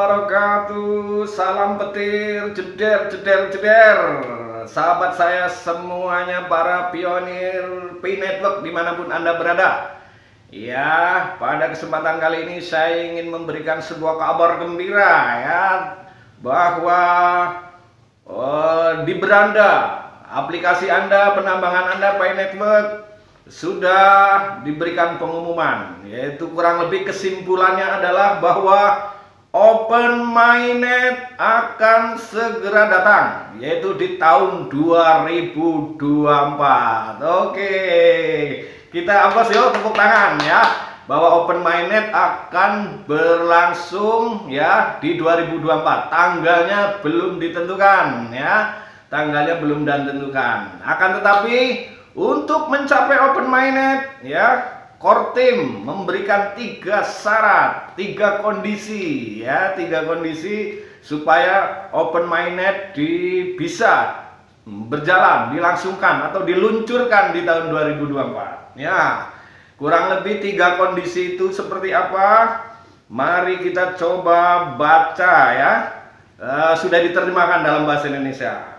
wabarakatuh. Salam petir, jeder, jeder, jeder. Sahabat saya semuanya, para pionir Pi Network dimanapun Anda berada. Ya, pada kesempatan kali ini saya ingin memberikan sebuah kabar gembira ya, bahwa di beranda aplikasi Anda, penambangan Anda Pi Network sudah diberikan pengumuman, yaitu kurang lebih kesimpulannya adalah bahwa Open Mainnet akan segera datang, yaitu di tahun 2024. Oke, kita aplaus yuk, tepuk tangan ya, bahwa Open Mainnet akan berlangsung ya di 2024. Tanggalnya belum ditentukan ya, tanggalnya belum ditentukan. Akan tetapi untuk mencapai Open Mainnet ya, Core Team memberikan 3 syarat, 3 kondisi ya, 3 kondisi supaya Open Mainnet bisa berjalan, dilangsungkan atau diluncurkan di tahun 2024 ya. Kurang lebih 3 kondisi itu seperti apa? Mari kita coba baca ya. Sudah diterjemahkan dalam bahasa Indonesia.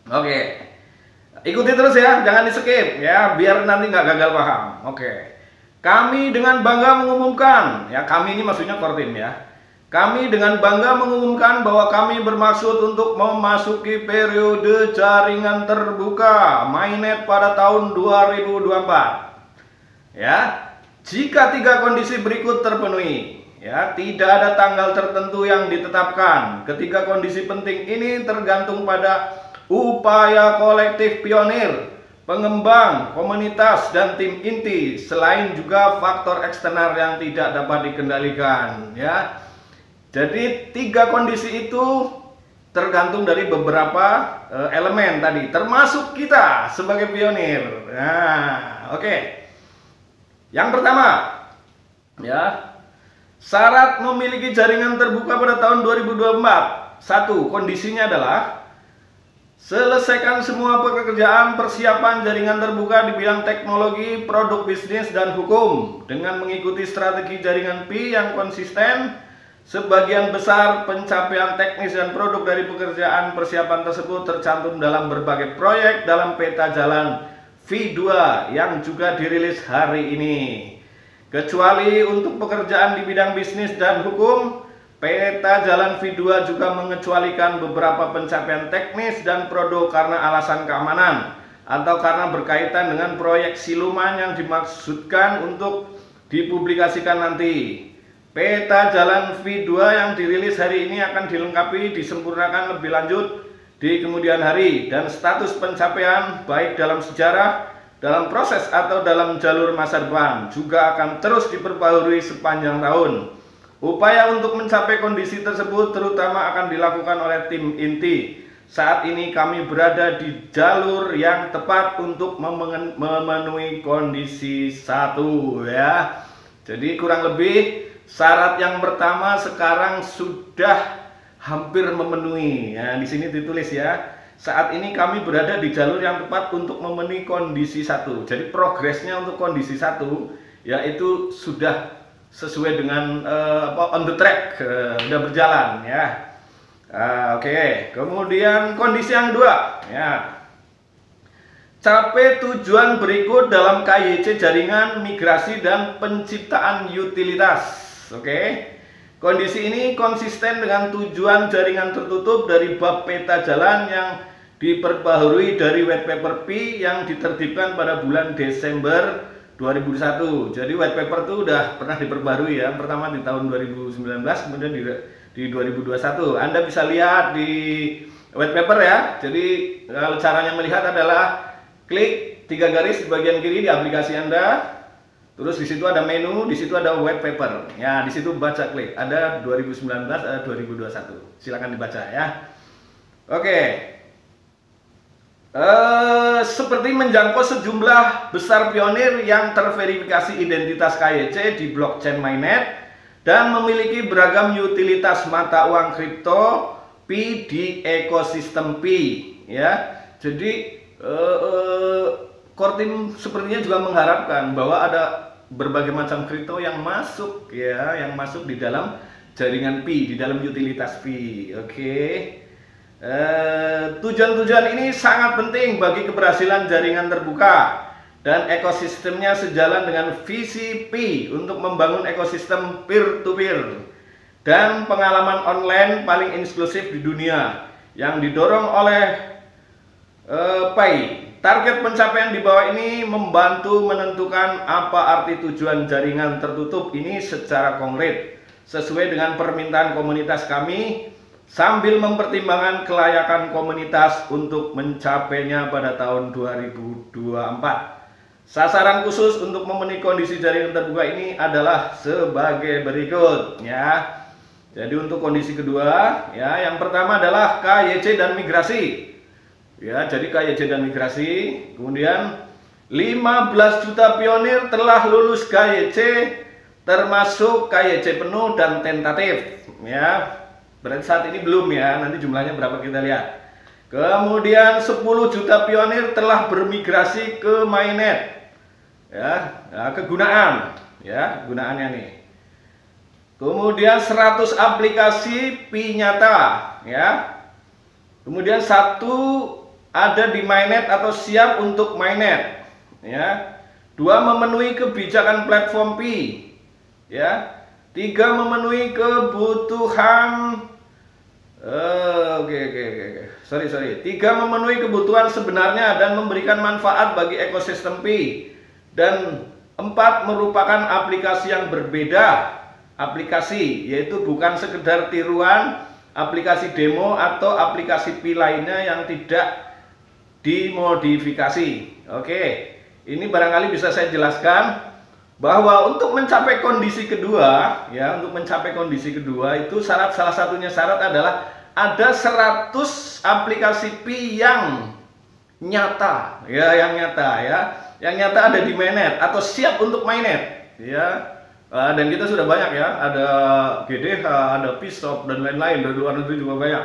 Oke. Ikuti terus ya, jangan di skip ya, biar nanti nggak gagal paham. Oke. Kami dengan bangga mengumumkan, ya kami ini maksudnya Core Team ya. Kami dengan bangga mengumumkan bahwa kami bermaksud untuk memasuki periode jaringan terbuka Mainnet pada tahun 2024. Ya, jika 3 kondisi berikut terpenuhi, ya tidak ada tanggal tertentu yang ditetapkan. Ketiga kondisi penting ini tergantung pada upaya kolektif pionir, pengembang, komunitas, dan tim inti, selain juga faktor eksternal yang tidak dapat dikendalikan ya. Jadi 3 kondisi itu tergantung dari beberapa elemen tadi, termasuk kita sebagai pionir. Nah, oke. Yang pertama ya, syarat memiliki jaringan terbuka pada tahun 2024. 1. Kondisinya adalah selesaikan semua pekerjaan persiapan jaringan terbuka di bidang teknologi, produk bisnis, dan hukum dengan mengikuti strategi jaringan Pi yang konsisten. Sebagian besar pencapaian teknis dan produk dari pekerjaan persiapan tersebut tercantum dalam berbagai proyek dalam peta jalan V2 yang juga dirilis hari ini. Kecuali untuk pekerjaan di bidang bisnis dan hukum, peta jalan V2 juga mengecualikan beberapa pencapaian teknis dan produk karena alasan keamanan atau karena berkaitan dengan proyek siluman yang dimaksudkan untuk dipublikasikan nanti. Peta jalan V2 yang dirilis hari ini akan dilengkapi, disempurnakan lebih lanjut di kemudian hari, dan status pencapaian baik dalam sejarah, dalam proses, atau dalam jalur masa depan juga akan terus diperbaharui sepanjang tahun. Upaya untuk mencapai kondisi tersebut terutama akan dilakukan oleh tim inti. Saat ini kami berada di jalur yang tepat untuk memenuhi kondisi 1 ya. Jadi kurang lebih syarat yang pertama sekarang sudah hampir memenuhi. Ya, di sini ditulis ya, saat ini kami berada di jalur yang tepat untuk memenuhi kondisi 1. Jadi progresnya untuk kondisi 1 yaitu sudah sesuai dengan on the track, udah berjalan ya. Oke. Kemudian kondisi yang 2 ya, capai tujuan berikut dalam KYC jaringan, migrasi, dan penciptaan utilitas. Oke. Kondisi ini konsisten dengan tujuan jaringan tertutup dari bab peta jalan yang diperbaharui dari white paper Pi yang ditertibkan pada bulan Desember 2001. Jadi white paper itu udah pernah diperbarui ya. Pertama di tahun 2019, kemudian di 2021. Anda bisa lihat di white paper ya. Jadi kalau caranya melihat adalah klik 3 garis di bagian kiri di aplikasi Anda. Terus di situ ada menu, di situ ada white paper. Ya, di situ baca klik. Ada 2019, ada 2021. Silakan dibaca ya. Oke. Seperti menjangkau sejumlah besar pionir yang terverifikasi identitas KYC di blockchain Mainnet dan memiliki beragam utilitas mata uang kripto Pi di ekosistem Pi ya. Jadi Core Team sepertinya juga mengharapkan bahwa ada berbagai macam kripto yang masuk ya, yang masuk di dalam jaringan Pi di dalam utilitas Pi. Oke. Tujuan-tujuan ini sangat penting bagi keberhasilan jaringan terbuka dan ekosistemnya sejalan dengan visi Pi untuk membangun ekosistem peer-to-peer dan pengalaman online paling inklusif di dunia yang didorong oleh Pi. Target pencapaian di bawah ini membantu menentukan apa arti tujuan jaringan tertutup ini secara konkret sesuai dengan permintaan komunitas kami, sambil mempertimbangkan kelayakan komunitas untuk mencapainya pada tahun 2024. Sasaran khusus untuk memenuhi kondisi jaringan terbuka ini adalah sebagai berikut, ya. Jadi untuk kondisi kedua, ya, yang pertama adalah KYC dan migrasi. Ya, jadi KYC dan migrasi. Kemudian 15 juta pionir telah lulus KYC, termasuk KYC penuh dan tentatif, ya. Berarti saat ini belum, ya, nanti jumlahnya berapa kita lihat. Kemudian 10 juta pionir telah bermigrasi ke mainnet, ya, kegunaan, ya, gunaannya nih. Kemudian 100 aplikasi Pi nyata, ya. Kemudian 1 ada di mainnet atau siap untuk mainnet, ya. 2 memenuhi kebijakan platform Pi, ya. 3 memenuhi kebutuhan Sorry. 3 memenuhi kebutuhan sebenarnya dan memberikan manfaat bagi ekosistem Pi. Dan 4 merupakan aplikasi yang berbeda. Aplikasi yaitu bukan sekedar tiruan, aplikasi demo atau aplikasi Pi lainnya yang tidak dimodifikasi. Oke, ini barangkali bisa saya jelaskan bahwa untuk mencapai kondisi kedua, ya, untuk mencapai kondisi kedua itu salah satunya syarat adalah ada 100 aplikasi Pi yang nyata, ya, yang nyata ada di mainnet atau siap untuk mainnet, ya. Dan kita sudah banyak, ya, ada GDH, ada Pistop dan lain-lain, dari luar negeri juga banyak.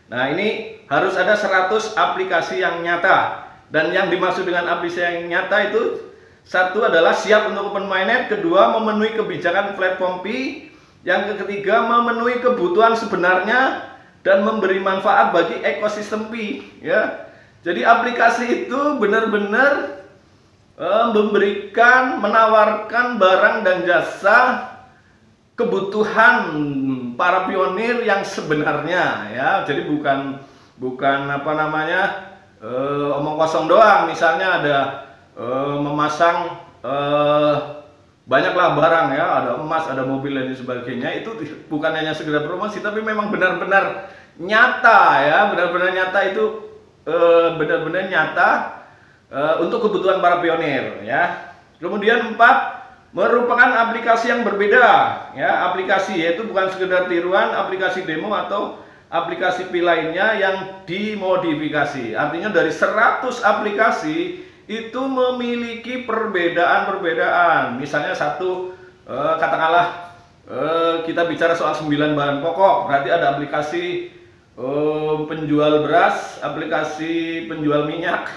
Nah, ini harus ada 100 aplikasi yang nyata, dan yang dimaksud dengan aplikasi yang nyata itu, satu adalah siap untuk open mainnet, kedua memenuhi kebijakan platform Pi, yang ketiga memenuhi kebutuhan sebenarnya dan memberi manfaat bagi ekosistem Pi, ya. Jadi aplikasi itu benar-benar memberikan, menawarkan barang dan jasa kebutuhan para pionir yang sebenarnya, ya. Jadi bukan apa namanya omong kosong doang. Misalnya ada memasang banyaklah barang, ya, ada emas, ada mobil dan sebagainya. Itu bukan hanya sekedar promosi, tapi memang benar-benar nyata, ya, benar-benar nyata itu benar-benar nyata untuk kebutuhan para pionir, ya. Kemudian 4 merupakan aplikasi yang berbeda, ya, aplikasi yaitu bukan sekedar tiruan, aplikasi demo atau aplikasi Pi lainnya yang dimodifikasi. Artinya dari 100 aplikasi itu memiliki perbedaan-perbedaan. Misalnya satu, katakanlah kita bicara soal 9 bahan pokok, berarti ada aplikasi penjual beras, aplikasi penjual minyak,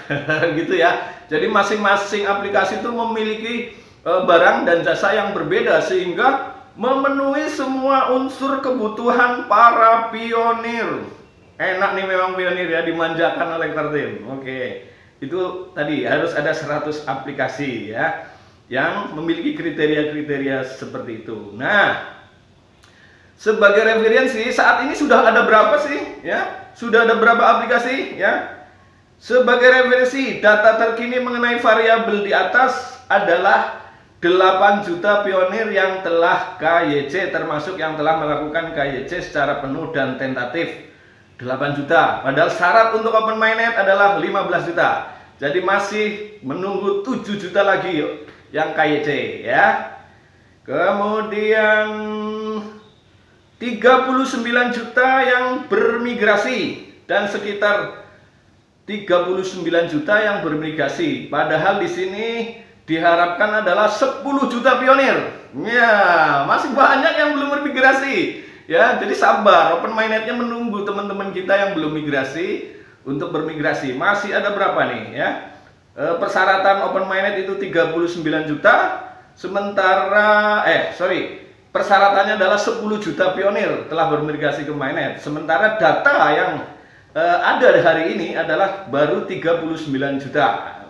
gitu, ya. Jadi masing-masing aplikasi itu memiliki barang dan jasa yang berbeda sehingga memenuhi semua unsur kebutuhan para pionir. Enak nih memang pionir, ya, dimanjakan oleh Kartim. Oke. Itu tadi harus ada 100 aplikasi, ya, yang memiliki kriteria-kriteria seperti itu. Nah, sebagai referensi saat ini sudah ada berapa sih, ya? Sudah ada berapa aplikasi, ya? Sebagai referensi, data terkini mengenai variabel di atas adalah 8 juta pionir yang telah KYC, termasuk yang telah melakukan KYC secara penuh dan tentatif. 8 juta, padahal syarat untuk open mainnet adalah 15 juta. Jadi masih menunggu 7 juta lagi yang KYC, ya. Kemudian 39 juta yang bermigrasi dan sekitar 39 juta yang bermigrasi. Padahal di sini diharapkan adalah 10 juta pionir. Ya, masih banyak yang belum bermigrasi. Ya, jadi sabar, open mainnet-nya menunggu teman-teman kita yang belum migrasi untuk bermigrasi. Masih ada berapa nih, ya? Persyaratan open mainnet itu 39 juta. Sementara persyaratannya adalah 10 juta pionir telah bermigrasi ke mainnet. Sementara data yang ada hari ini adalah baru 39 juta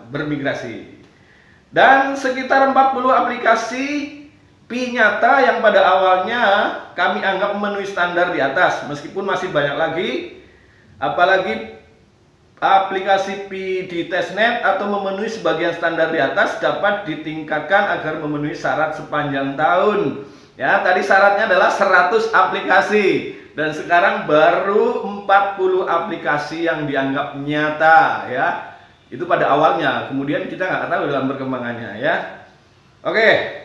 bermigrasi. Dan sekitar 40 aplikasi Pi nyata yang pada awalnya kami anggap memenuhi standar di atas, meskipun masih banyak lagi, apalagi aplikasi Pi di testnet atau memenuhi sebagian standar di atas dapat ditingkatkan agar memenuhi syarat sepanjang tahun. Ya, tadi syaratnya adalah 100 aplikasi dan sekarang baru 40 aplikasi yang dianggap nyata ya. Itu pada awalnya, kemudian kita nggak tahu dalam perkembangannya ya. Oke.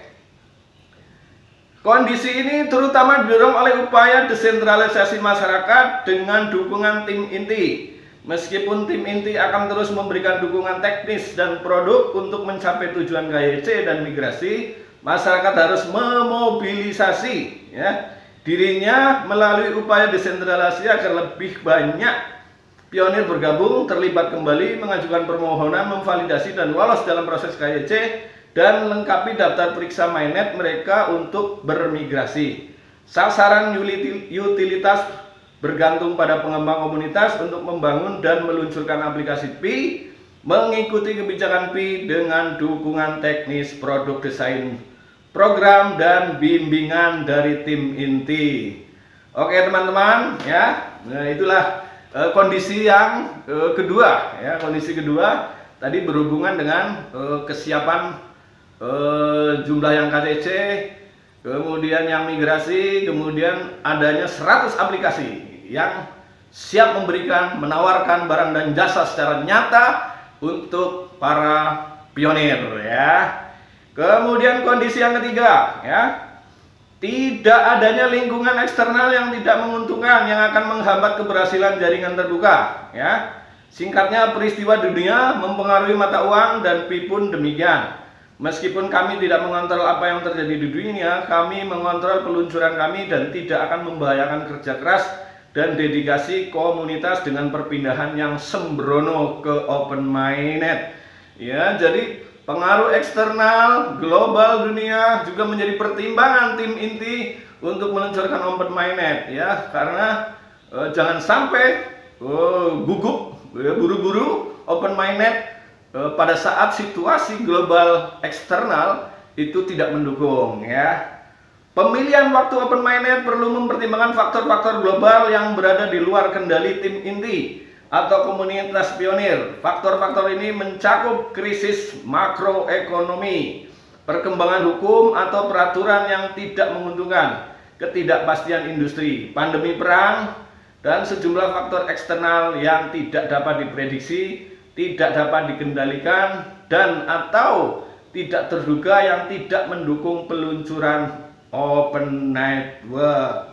Kondisi ini terutama didorong oleh upaya desentralisasi masyarakat dengan dukungan tim inti. Meskipun tim inti akan terus memberikan dukungan teknis dan produk untuk mencapai tujuan KYC dan migrasi, masyarakat harus memobilisasi ya, dirinya melalui upaya desentralisasi agar lebih banyak pionir bergabung, terlibat kembali, mengajukan permohonan, memvalidasi dan lolos dalam proses KYC, dan lengkapi daftar periksa mainnet mereka untuk bermigrasi. Sasaran utilitas bergantung pada pengembang komunitas untuk membangun dan meluncurkan aplikasi Pi, mengikuti kebijakan Pi dengan dukungan teknis, produk desain, program, dan bimbingan dari tim inti. Oke teman-teman ya, nah itulah kondisi yang kedua ya. Kondisi kedua tadi berhubungan dengan kesiapan jumlah yang KTC, kemudian yang migrasi, kemudian adanya 100 aplikasi yang siap memberikan, menawarkan barang dan jasa secara nyata untuk para pionir ya. Kemudian kondisi yang ketiga ya, tidak adanya lingkungan eksternal yang tidak menguntungkan yang akan menghambat keberhasilan jaringan terbuka ya. Singkatnya, peristiwa dunia mempengaruhi mata uang dan Pi pun demikian. Meskipun kami tidak mengontrol apa yang terjadi di dunia, kami mengontrol peluncuran kami dan tidak akan membahayakan kerja keras dan dedikasi komunitas dengan perpindahan yang sembrono ke open mainnet. Ya, jadi pengaruh eksternal global dunia juga menjadi pertimbangan tim inti untuk meluncurkan open mainnet ya, karena jangan sampai gugup buru-buru open mainnet pada saat situasi global eksternal itu tidak mendukung ya. Pemilihan waktu open mainnet perlu mempertimbangkan faktor-faktor global yang berada di luar kendali tim inti atau komunitas pionir. Faktor-faktor ini mencakup krisis makroekonomi, perkembangan hukum atau peraturan yang tidak menguntungkan, ketidakpastian industri, pandemi perang, dan sejumlah faktor eksternal yang tidak dapat diprediksi, tidak dapat dikendalikan, dan atau tidak terduga yang tidak mendukung peluncuran open network.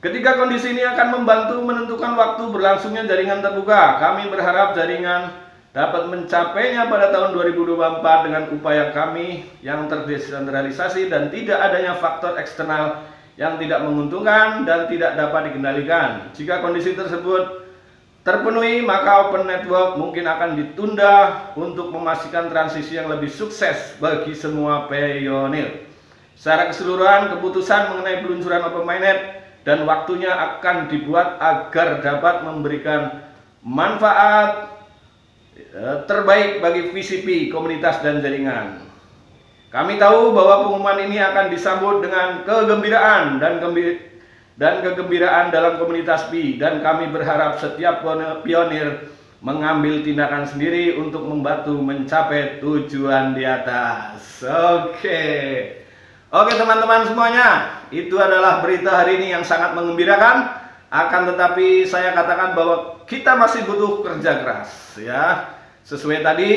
Ketiga kondisi ini akan membantu menentukan waktu berlangsungnya jaringan terbuka. Kami berharap jaringan dapat mencapainya pada tahun 2024 dengan upaya kami yang terdesentralisasi dan tidak adanya faktor eksternal yang tidak menguntungkan dan tidak dapat dikendalikan. Jika kondisi tersebut terpenuhi, maka open network mungkin akan ditunda untuk memastikan transisi yang lebih sukses bagi semua pionir. Secara keseluruhan, keputusan mengenai peluncuran open mainnet dan waktunya akan dibuat agar dapat memberikan manfaat terbaik bagi VCP, komunitas dan jaringan. Kami tahu bahwa pengumuman ini akan disambut dengan kegembiraan dan kegembiraan dalam komunitas Pi, dan kami berharap setiap pionir mengambil tindakan sendiri untuk membantu mencapai tujuan di atas. Oke teman-teman semuanya, itu adalah berita hari ini yang sangat menggembirakan. Akan tetapi saya katakan bahwa kita masih butuh kerja keras ya. Sesuai tadi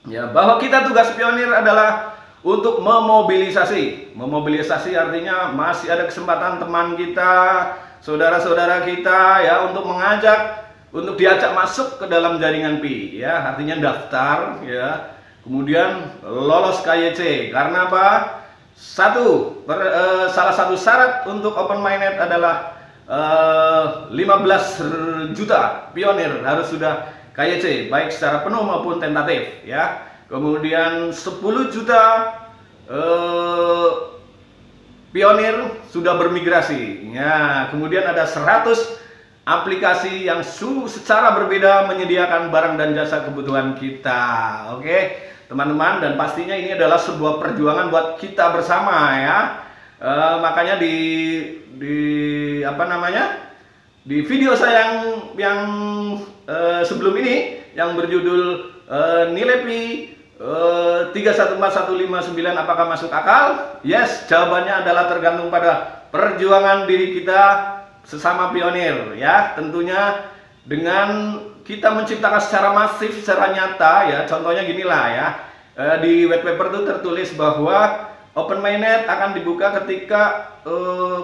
ya, bahwa kita tugas pionir adalah untuk memobilisasi. Memobilisasi artinya masih ada kesempatan teman kita, saudara-saudara kita ya, untuk mengajak, untuk diajak masuk ke dalam jaringan Pi ya, artinya daftar ya, kemudian lolos KYC. Karena apa? Salah satu syarat untuk open mainnet adalah 15 juta pionir harus sudah KYC, baik secara penuh maupun tentatif ya. Kemudian 10 juta Pioneer sudah bermigrasi. Ya, kemudian ada 100 aplikasi yang secara berbeda menyediakan barang dan jasa kebutuhan kita. Oke, teman-teman, dan pastinya ini adalah sebuah perjuangan buat kita bersama ya. Makanya di video saya yang sebelum ini yang berjudul nilai pi 314159 apakah masuk akal? Yes, jawabannya adalah tergantung pada perjuangan diri kita sesama pionir ya. Tentunya dengan kita menciptakan secara masif, secara nyata ya. Contohnya ginilah ya. Di white paper itu tertulis bahwa open mainnet akan dibuka ketika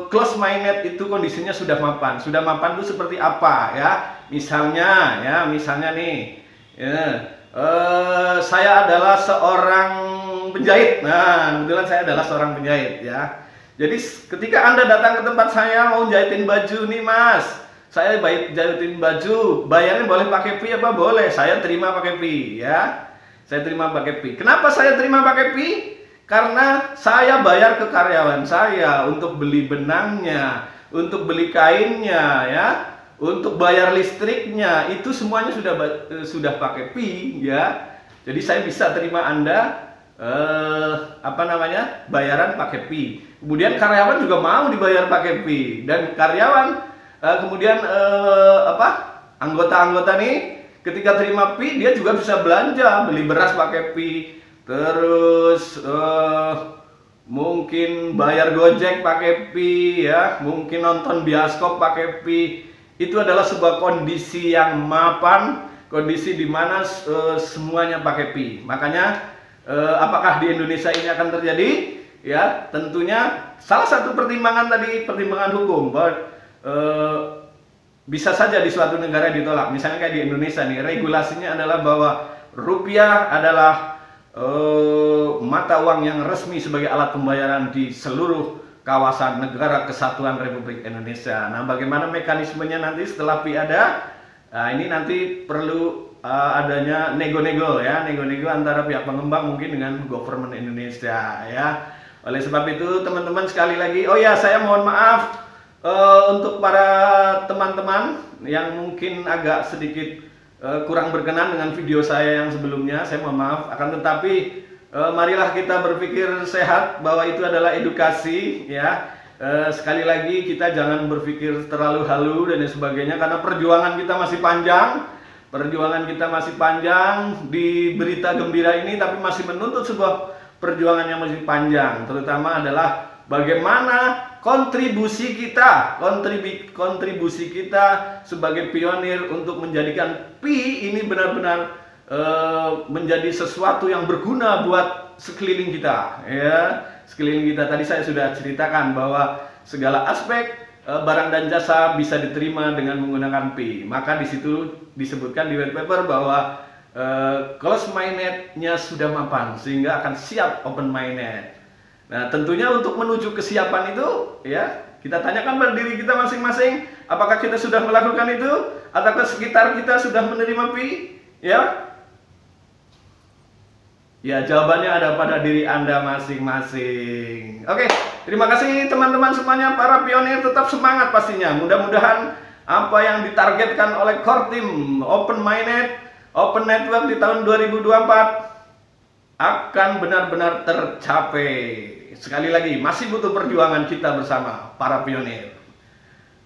close mainnet itu kondisinya sudah mapan. Sudah mapan itu seperti apa ya? Misalnya nih ya, saya adalah seorang penjahit. Nah, kebetulan saya adalah seorang penjahit ya. Jadi ketika Anda datang ke tempat saya mau jahitin baju nih Mas, saya jahitin baju, bayarnya boleh pakai Pi apa boleh? Saya terima pakai Pi ya. Saya terima pakai Pi. Kenapa saya terima pakai Pi? Karena saya bayar ke karyawan saya untuk beli benangnya, untuk beli kainnya ya, untuk bayar listriknya, itu semuanya sudah pakai Pi ya. Jadi saya bisa terima Anda bayaran pakai Pi. Kemudian karyawan juga mau dibayar pakai Pi, dan karyawan kemudian anggota-anggota nih ketika terima Pi dia juga bisa belanja, beli beras pakai Pi, terus mungkin bayar Gojek pakai Pi ya, mungkin nonton bioskop pakai Pi. Itu adalah sebuah kondisi yang mapan, kondisi di mana semuanya pakai Pi. Makanya apakah di Indonesia ini akan terjadi? Ya, tentunya salah satu pertimbangan tadi, pertimbangan hukum, bahwa bisa saja di suatu negara ditolak. Misalnya kayak di Indonesia nih, regulasinya adalah bahwa rupiah adalah mata uang yang resmi sebagai alat pembayaran di seluruh kawasan negara kesatuan Republik Indonesia. Nah, bagaimana mekanismenya nanti setelah Pi ada? Nah, ini nanti perlu adanya nego-nego ya, nego-nego antara pihak pengembang mungkin dengan government Indonesia ya. Oleh sebab itu teman-teman, sekali lagi, oh ya, saya mohon maaf untuk para teman-teman yang mungkin agak sedikit kurang berkenan dengan video saya yang sebelumnya, saya mohon maaf. Akan tetapi marilah kita berpikir sehat bahwa itu adalah edukasi ya. Sekali lagi kita jangan berpikir terlalu halu dan sebagainya, karena perjuangan kita masih panjang. Perjuangan kita masih panjang di berita gembira ini, tapi masih menuntut sebuah perjuangan yang masih panjang. Terutama adalah bagaimana kontribusi kita sebagai pionir untuk menjadikan Pi ini benar-benar menjadi sesuatu yang berguna buat sekeliling kita ya. Sekeliling kita, tadi saya sudah ceritakan bahwa segala aspek barang dan jasa bisa diterima dengan menggunakan Pi. Maka di situ disebutkan di white paper bahwa close mainnet-nya sudah mapan sehingga akan siap open mainnet. Nah, tentunya untuk menuju kesiapan itu ya, kita tanyakan pada diri kita masing-masing, apakah kita sudah melakukan itu ataukah sekitar kita sudah menerima Pi ya? Ya, jawabannya ada pada diri Anda masing-masing. Oke, terima kasih teman-teman semuanya, para pionir, tetap semangat pastinya. Mudah-mudahan apa yang ditargetkan oleh core team Open Mainnet, Open Network di tahun 2024 akan benar-benar tercapai. Sekali lagi, masih butuh perjuangan kita bersama, para pionir.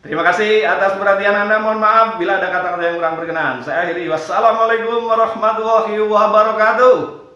Terima kasih atas perhatian Anda. Mohon maaf bila ada kata-kata yang kurang berkenan. Saya akhiri. Wassalamualaikum warahmatullahi wabarakatuh.